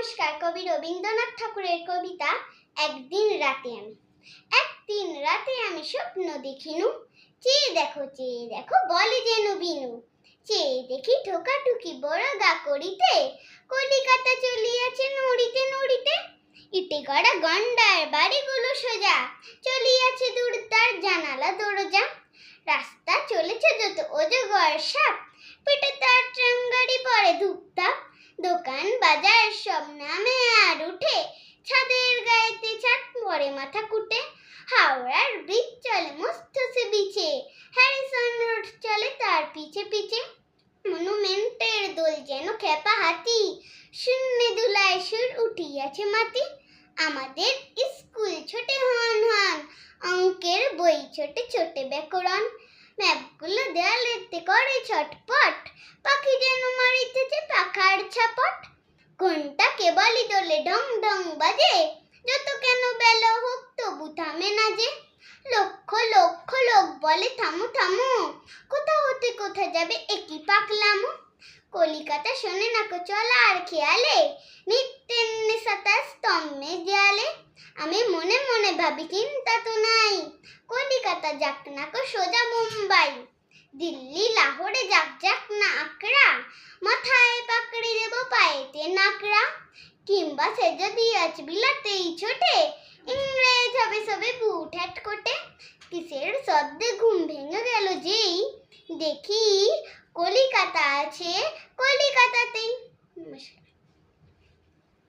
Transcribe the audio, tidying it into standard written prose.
নমস্কার। কবি রবীন্দ্রনাথ ঠাকুরের কবিতা একদিন রাতে আমি স্বপ্ন দেখিনু, চেয়ে দেখো বলে যেন বিনু। চেয়ে দেখি ঠোকাঠুকি বড় গা করিতে, কলিকাতা চলিয়াছে নড়িতে নড়িতে। ইটে গড়া গন্ডার বাড়িগুলো সোজা, চলিয়াছে দূর তার জানালা দরজা। রাস্তা চলেছে যত অজগর সাপ, পেটে তার ট্রাঙ্গারি পরে ধূপধাপ। দোকান বাজার সব নামে আর উঠে, ছাদের গায়েতে ছাদ পরে মাথা কুটে। হাওড়ার ব্রিজ চলে মস্ত সে বিছে, হ্যারিসন রোড চলে তার পিছে পিছে। মনুমেন্টের দোল যেন খেপা হাতি, শূন্যে দুলায় সুর উঠিয়াছে মাতি। আমাদের স্কুল ছোটে হন হন, অঙ্কের বই ছোটে ছোটে ব্যাকরণ। ম্যাপগুলো দেয়ালেতে করে ছটপট, পাখি যেন মারিতেছে পাখার ছাপট। ঘন্টা কেবলই দোলে ঢং ঢং বাজে, যত কেন বেলা হোক তবু থামে না যে। লক্ষ লক্ষ লোক বলে থামো থামো, কোথা হতে কোথা যাবে একই পাকলামো। কলিকাতা শোনে না কো চলার খেয়ালে, নিত্যেমনি সাতা স্তম্ভে দেয়ালে। আমি মনে মনে ভাবি চিন্তা তো নাই, কলিকাতা যাক না কো সোজা মুম্বাই। দিল্লি লাহোরে যাক যাক না আকরা, মাথায় পাকড়ি দেব পায়েতে নাকড়া। কিংবা সে যদি আজ বিলাতেই ছোটে, ইংরেজ হবে সবে বুট হ্যাট কোটে। কিসের শব্দে ঘুম ভেঙে গেল যেই দেখি, কলিকাতা আছে